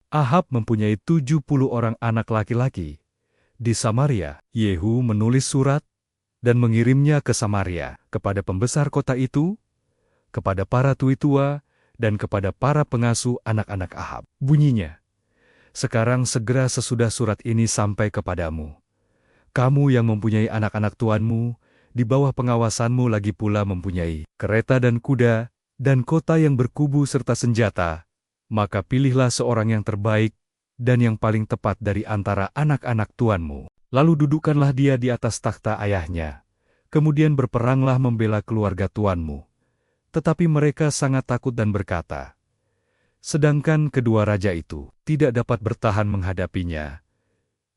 Ahab mempunyai 70 orang anak laki-laki. Di Samaria, Yehu menulis surat dan mengirimnya ke Samaria, kepada pembesar kota itu, kepada para tua-tua, dan kepada para pengasuh anak-anak Ahab. Bunyinya, "Sekarang segera sesudah surat ini sampai kepadamu, kamu yang mempunyai anak-anak tuanmu, di bawah pengawasanmu lagi pula mempunyai kereta dan kuda, dan kota yang berkubu serta senjata, maka pilihlah seorang yang terbaik dan yang paling tepat dari antara anak-anak tuanmu. Lalu dudukkanlah dia di atas takhta ayahnya. Kemudian berperanglah membela keluarga tuanmu." Tetapi mereka sangat takut dan berkata, "Sedangkan kedua raja itu tidak dapat bertahan menghadapinya,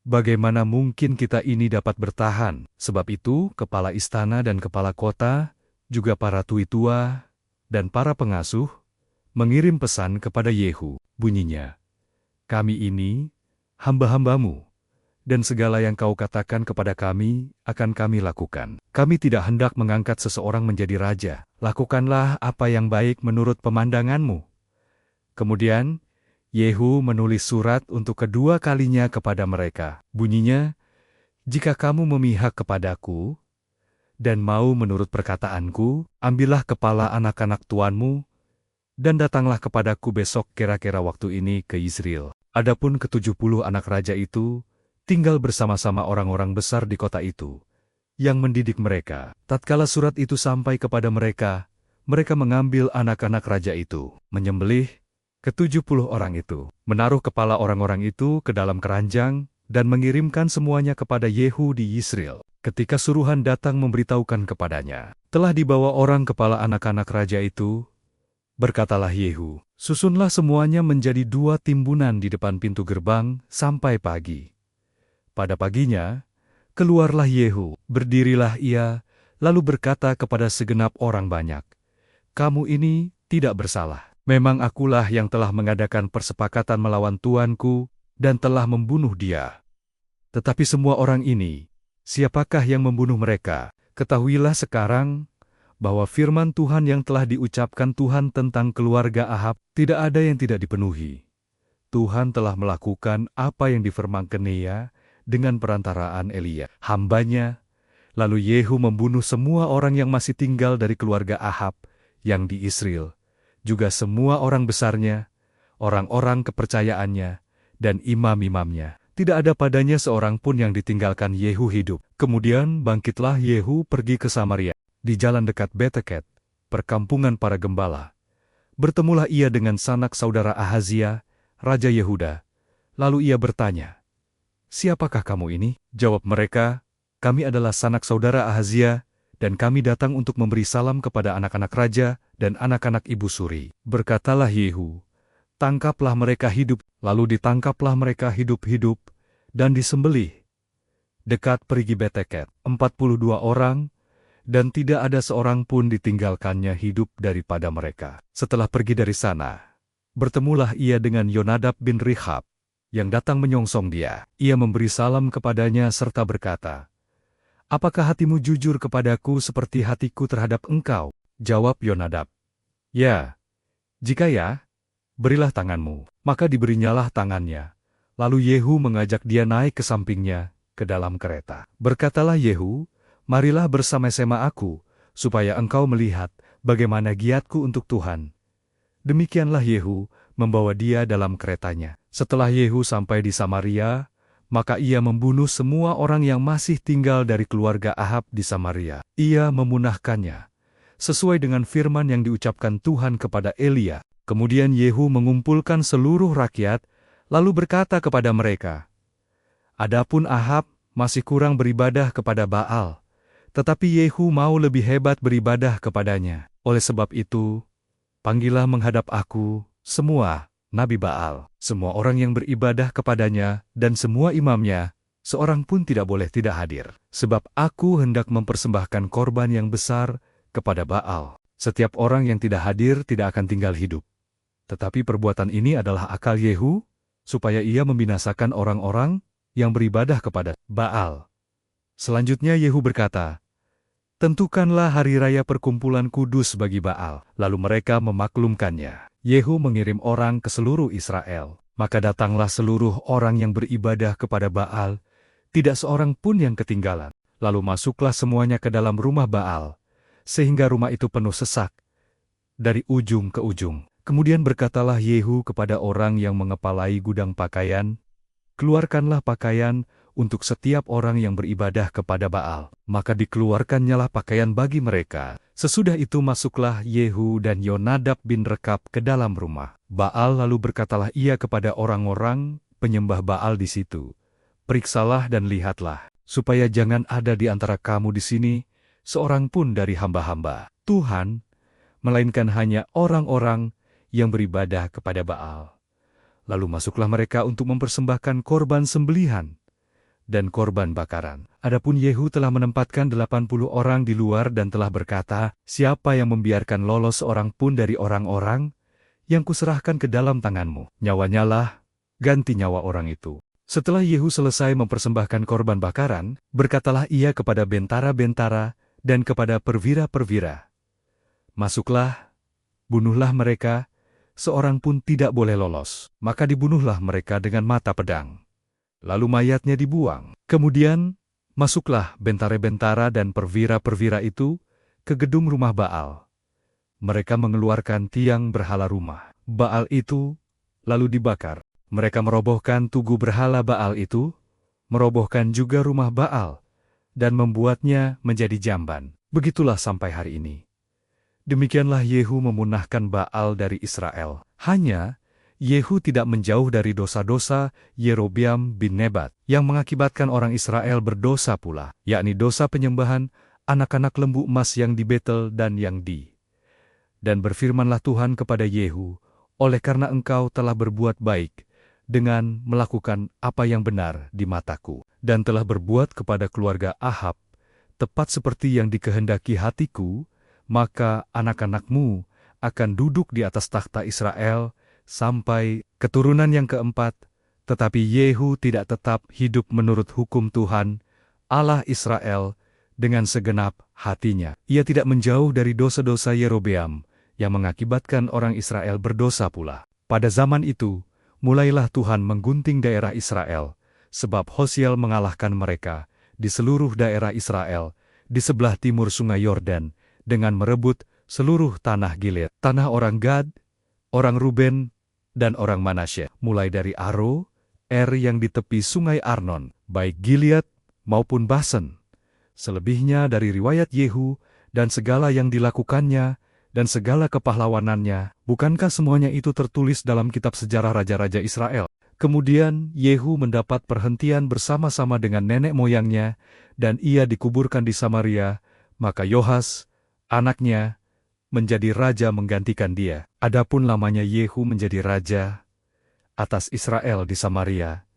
bagaimana mungkin kita ini dapat bertahan?" Sebab itu, kepala istana dan kepala kota, juga para tua dan para pengasuh, mengirim pesan kepada Yehu. Bunyinya, "Kami ini, hamba-hambamu, dan segala yang kau katakan kepada kami, akan kami lakukan. Kami tidak hendak mengangkat seseorang menjadi raja. Lakukanlah apa yang baik menurut pemandanganmu." Kemudian, Yehu menulis surat untuk kedua kalinya kepada mereka. Bunyinya, "Jika kamu memihak kepadaku, dan mau menurut perkataanku, ambillah kepala anak-anak tuanmu, dan datanglah kepadaku besok kira-kira waktu ini ke Yizreel." Adapun ke-70 anak raja itu, tinggal bersama-sama orang-orang besar di kota itu, yang mendidik mereka. Tatkala surat itu sampai kepada mereka, mereka mengambil anak-anak raja itu, menyembelih ke-70 orang itu, menaruh kepala orang-orang itu ke dalam keranjang, dan mengirimkan semuanya kepada Yehu di Yizreel. Ketika suruhan datang memberitahukan kepadanya, telah dibawa orang kepala anak-anak raja itu, berkatalah Yehu, "Susunlah semuanya menjadi 2 timbunan di depan pintu gerbang sampai pagi." Pada paginya, keluarlah Yehu, berdirilah ia, lalu berkata kepada segenap orang banyak, "Kamu ini tidak bersalah. Memang akulah yang telah mengadakan persepakatan melawan tuanku dan telah membunuh dia. Tetapi semua orang ini, siapakah yang membunuh mereka? Ketahuilah sekarang bahwa firman Tuhan yang telah diucapkan Tuhan tentang keluarga Ahab tidak ada yang tidak dipenuhi. Tuhan telah melakukan apa yang difirmankan-Nya dengan perantaraan Elia, hambanya." Lalu Yehu membunuh semua orang yang masih tinggal dari keluarga Ahab yang di Yizreel, juga semua orang besarnya, orang-orang kepercayaannya, dan imam-imamnya. Tidak ada padanya seorang pun yang ditinggalkan Yehu hidup. Kemudian bangkitlah Yehu pergi ke Samaria. Di jalan dekat Beteket, perkampungan para gembala, bertemulah ia dengan sanak saudara Ahazia, Raja Yehuda. Lalu ia bertanya, "Siapakah kamu ini?" Jawab mereka, "Kami adalah sanak saudara Ahazia, dan kami datang untuk memberi salam kepada anak-anak raja dan anak-anak ibu suri." Berkatalah Yehu, "Tangkaplah mereka hidup." Lalu ditangkaplah mereka hidup-hidup, dan disembelih dekat perigi Beteket, 42 orang, dan tidak ada seorang pun ditinggalkannya hidup daripada mereka. Setelah pergi dari sana, bertemulah ia dengan Yonadab bin Rechab, yang datang menyongsong dia. Ia memberi salam kepadanya serta berkata, "Apakah hatimu jujur kepadaku seperti hatiku terhadap engkau?" Jawab Yonadab, "Ya." "Jika ya, berilah tanganmu." Maka diberinyalah tangannya. Lalu Yehu mengajak dia naik ke sampingnya, ke dalam kereta. Berkatalah Yehu, "Marilah bersama-sama aku, supaya engkau melihat bagaimana giatku untuk Tuhan." Demikianlah Yehu membawa dia dalam keretanya. Setelah Yehu sampai di Samaria, maka ia membunuh semua orang yang masih tinggal dari keluarga Ahab di Samaria. Ia memunahkannya, sesuai dengan firman yang diucapkan Tuhan kepada Elia. Kemudian Yehu mengumpulkan seluruh rakyat, lalu berkata kepada mereka, "Adapun Ahab masih kurang beribadah kepada Baal, tetapi Yehu mau lebih hebat beribadah kepadanya. Oleh sebab itu, panggillah menghadap aku semua Nabi Baal, semua orang yang beribadah kepadanya, dan semua imamnya, seorang pun tidak boleh tidak hadir. Sebab aku hendak mempersembahkan korban yang besar kepada Baal. Setiap orang yang tidak hadir tidak akan tinggal hidup. Tetapi perbuatan ini adalah akal Yehu, supaya ia membinasakan orang-orang yang beribadah kepada Baal." Selanjutnya Yehu berkata, "Tentukanlah hari raya perkumpulan kudus bagi Baal." Lalu mereka memaklumkannya. Yehu mengirim orang ke seluruh Israel. Maka datanglah seluruh orang yang beribadah kepada Baal, tidak seorang pun yang ketinggalan. Lalu masuklah semuanya ke dalam rumah Baal, sehingga rumah itu penuh sesak, dari ujung ke ujung. Kemudian berkatalah Yehu kepada orang yang mengepalai gudang pakaian, "Keluarkanlah pakaian untuk setiap orang yang beribadah kepada Baal." Maka dikeluarkannyalah pakaian bagi mereka. Sesudah itu masuklah Yehu dan Yonadab bin Rekab ke dalam rumah Baal, lalu berkatalah ia kepada orang-orang penyembah Baal di situ, "Periksalah dan lihatlah, supaya jangan ada di antara kamu di sini seorang pun dari hamba-hamba Tuhan, melainkan hanya orang-orang yang beribadah kepada Baal." Lalu masuklah mereka untuk mempersembahkan korban sembelihan dan korban bakaran. Adapun Yehu telah menempatkan 80 orang di luar dan telah berkata, "Siapa yang membiarkan lolos seorang pun dari orang-orang yang kuserahkan ke dalam tanganmu, nyawanya lah ganti nyawa orang itu." Setelah Yehu selesai mempersembahkan korban bakaran, berkatalah ia kepada bentara-bentara dan kepada perwira-perwira, "Masuklah, bunuhlah mereka, seorang pun tidak boleh lolos." Maka dibunuhlah mereka dengan mata pedang. Lalu mayatnya dibuang. Kemudian masuklah bentara-bentara dan perwira-perwira itu ke gedung rumah Baal. Mereka mengeluarkan tiang berhala rumah Baal itu, lalu dibakar. Mereka merobohkan tugu berhala Baal itu, merobohkan juga rumah Baal, dan membuatnya menjadi jamban. Begitulah sampai hari ini. Demikianlah Yehu memunahkan Baal dari Israel. Hanya Yehu tidak menjauh dari dosa-dosa Yerobeam bin Nebat, yang mengakibatkan orang Israel berdosa pula, yakni dosa penyembahan anak-anak lembu emas yang di Betel dan yang di. Dan berfirmanlah Tuhan kepada Yehu, "Oleh karena engkau telah berbuat baik dengan melakukan apa yang benar di mataku, dan telah berbuat kepada keluarga Ahab, tepat seperti yang dikehendaki hatiku, maka anak-anakmu akan duduk di atas takhta Israel sampai keturunan yang keempat." Tetapi Yehu tidak tetap hidup menurut hukum Tuhan, Allah Israel, dengan segenap hatinya. Ia tidak menjauh dari dosa-dosa Yerobeam, yang mengakibatkan orang Israel berdosa pula. Pada zaman itu, mulailah Tuhan menggunting daerah Israel, sebab Hosiel mengalahkan mereka di seluruh daerah Israel, di sebelah timur sungai Yordan, dengan merebut seluruh tanah Gilead, tanah orang Gad, orang Ruben, dan orang Manasye, mulai dari Aro, yang di tepi sungai Arnon, baik Gilead maupun Basan. Selebihnya dari riwayat Yehu, dan segala yang dilakukannya, dan segala kepahlawanannya, bukankah semuanya itu tertulis dalam kitab sejarah raja-raja Israel? Kemudian Yehu mendapat perhentian bersama-sama dengan nenek moyangnya, dan ia dikuburkan di Samaria, maka Yohas, anaknya, menjadi raja menggantikan dia. Adapun lamanya Yehu menjadi raja atas Israel di Samaria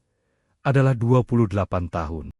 adalah 28 tahun.